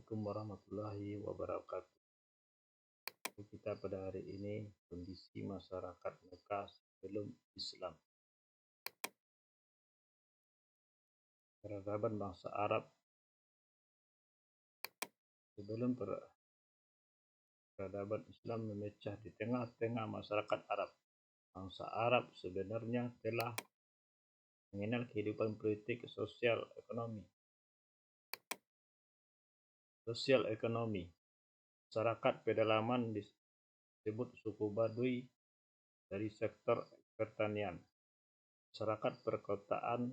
Assalamualaikum warahmatullahi wabarakatuh. Kita pada hari ini kondisi masyarakat Mekah sebelum Islam. Peradaban bangsa Arab sebelum peradaban Islam memecah di tengah-tengah masyarakat Arab. Bangsa Arab sebenarnya telah mengenal kehidupan politik, sosial ekonomi. Masyarakat pedalaman disebut suku Baduy dari sektor pertanian. Masyarakat perkotaan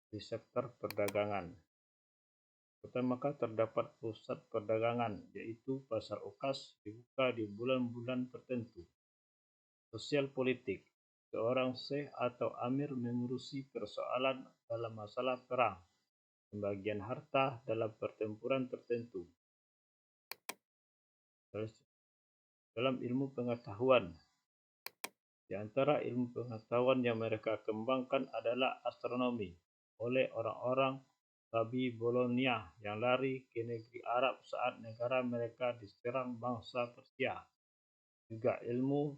di sektor perdagangan. Kota Mekah terdapat pusat perdagangan, yaitu Pasar Ukas, dibuka di bulan-bulan tertentu. Sosial politik, seorang syekh atau amir mengurusi persoalan dalam masalah perang, pembagian harta dalam pertempuran tertentu. Dalam ilmu pengetahuan, di antara ilmu pengetahuan yang mereka kembangkan adalah astronomi oleh orang-orang Babilonia yang lari ke negeri Arab saat negara mereka diserang bangsa Persia. Juga ilmu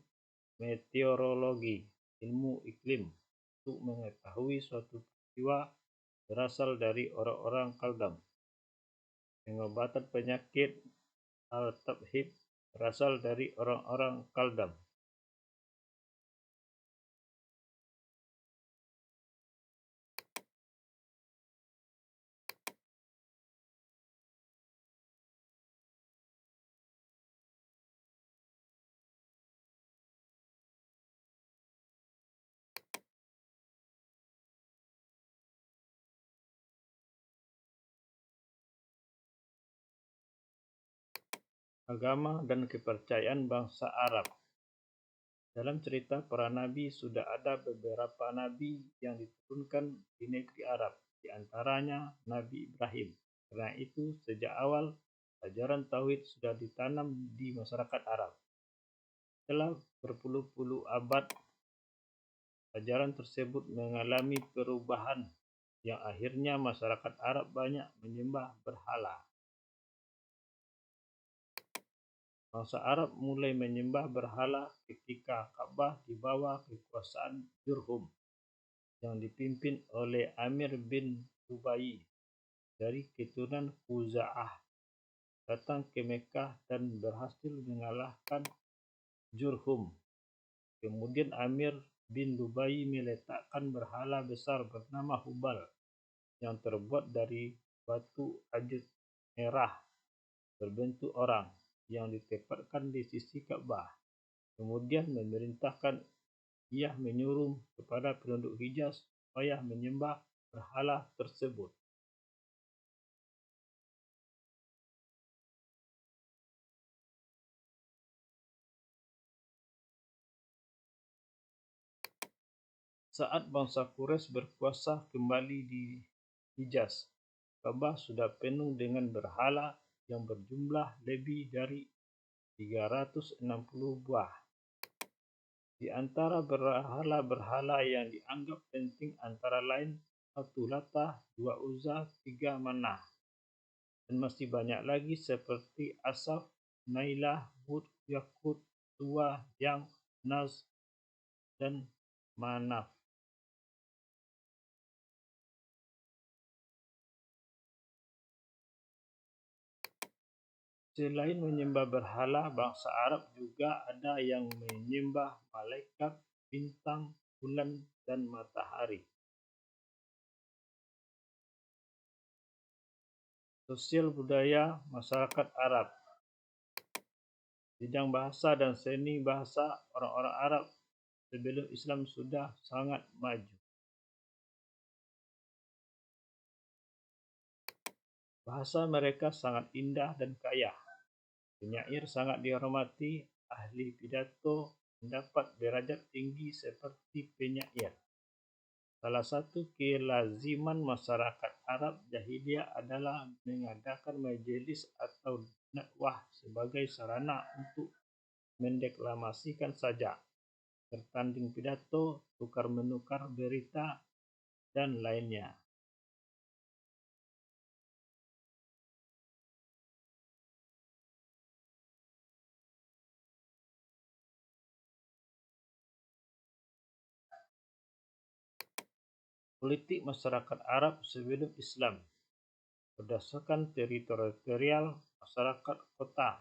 meteorologi, ilmu iklim, untuk mengetahui suatu peristiwa berasal dari orang-orang Kaldam. Pengobatan penyakit al-tabhib berasal dari orang-orang Kaldam. Agama dan kepercayaan bangsa Arab. Dalam cerita para nabi sudah ada beberapa nabi yang diturunkan di negeri Arab, di antaranya Nabi Ibrahim. Karena itu, sejak awal ajaran tauhid sudah ditanam di masyarakat Arab. Setelah berpuluh-puluh abad, ajaran tersebut mengalami perubahan yang akhirnya masyarakat Arab banyak menyembah berhala. Bangsa Arab mulai menyembah berhala ketika Ka'bah di bawah kekuasaan Jurhum yang dipimpin oleh Amir bin Lubai dari keturunan Khuza'ah, datang ke Mekah dan berhasil mengalahkan Jurhum. Kemudian Amir bin Lubai meletakkan berhala besar bernama Hubal yang terbuat dari batu ajut merah berbentuk orang yang ditempatkan di sisi Ka'bah. Kemudian memerintahkan ia menyuruh kepada penduduk Hijaz supaya menyembah berhala tersebut. Saat bangsa Quraisy berkuasa kembali di Hijaz, Ka'bah sudah penuh dengan berhala yang berjumlah lebih dari 360 buah. Di antara berhala-berhala yang dianggap penting antara lain 1 Latah, 2 Uzza, 3 Manah, dan masih banyak lagi seperti Asaf, Nailah, Hud, Yakut, Suwa, Yang, Naz, dan Manaf. Selain menyembah berhala, bangsa Arab juga ada yang menyembah malaikat, bintang, bulan, dan matahari. Sosial budaya masyarakat Arab. Bidang bahasa dan seni bahasa orang-orang Arab sebelum Islam sudah sangat maju. Bahasa mereka sangat indah dan kaya. Penyair sangat dihormati, ahli pidato mendapat derajat tinggi seperti penyair. Salah satu kelaziman masyarakat Arab jahiliyah adalah mengadakan majelis atau dakwah sebagai sarana untuk mendeklamasikan sajak, bertanding pidato, tukar-menukar berita, dan lainnya. Politik masyarakat Arab sebelum Islam berdasarkan teritorial masyarakat kota.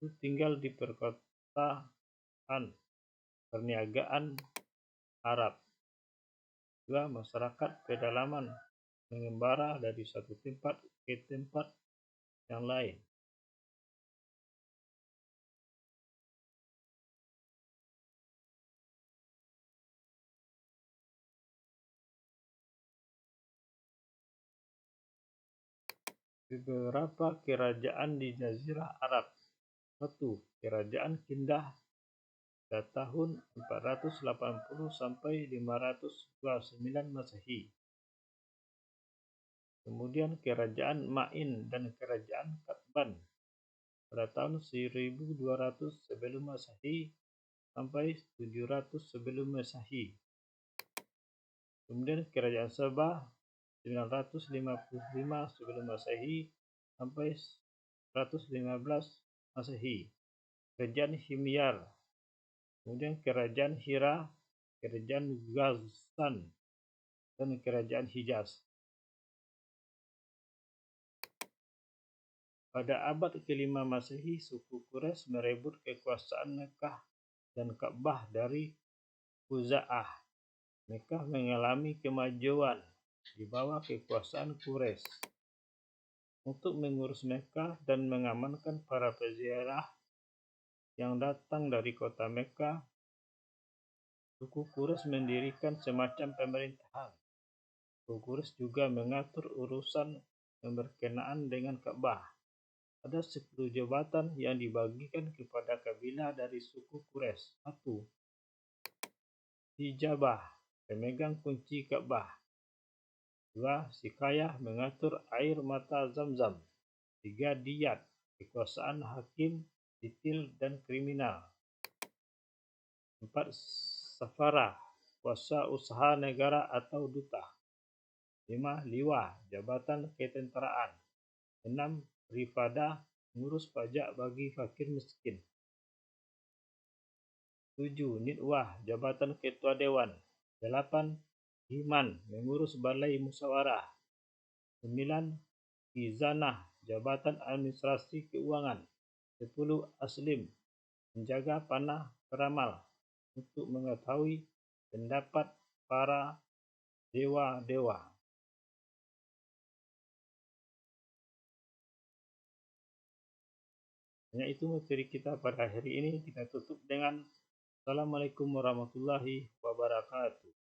1. Tinggal di perkotaan, perniagaan Arab. 2. Masyarakat pedalaman mengembara dari satu tempat ke tempat yang lain. Beberapa kerajaan di Jazirah Arab. 1. Kerajaan Kindah pada tahun 480 sampai 529 Masehi. Kemudian Kerajaan Ma'in dan Kerajaan Qatban pada tahun 1200 sebelum Masehi sampai 700 sebelum Masehi. Kemudian Kerajaan Sabah 955 sebelum Masehi sampai 115 Masehi. Kerajaan Himyar, kemudian Kerajaan Hira, Kerajaan Ghazan, dan Kerajaan Hijaz. Pada abad ke-5 Masehi, suku Quraisy merebut kekuasaan Mekkah dan Ka'bah dari Khuza'ah. Mekkah mengalami kemajuan di bawah kekuasaan Quraisy. Untuk mengurus Mekkah dan mengamankan para peziarah yang datang dari kota Mekkah, suku Quraisy mendirikan semacam pemerintahan. Suku Quraisy juga mengatur urusan yang berkenaan dengan Ka'bah. Ada 10 jabatan yang dibagikan kepada kabilah dari suku Quraisy. 1. Hijabah, pemegang kunci Ka'bah. 2. Sikayah, mengatur air mata Zamzam. 3. Diyat, kekuasaan hakim, sipil, dan kriminal. 4. Safarah, kuasa usaha negara atau duta. 5. Liwah, jabatan ketenteraan. 6. Rifadah, mengurus pajak bagi fakir miskin. 7. Nidwah, jabatan ketua dewan. 8. Himan, mengurus balai musyawarah. 9. Khizanah, jabatan administrasi keuangan. 10. Aslim, menjaga panah peramal untuk mengetahui pendapat para dewa-dewa. Hanya itu materi kita pada hari ini. Kita tutup dengan Assalamualaikum warahmatullahi wabarakatuh.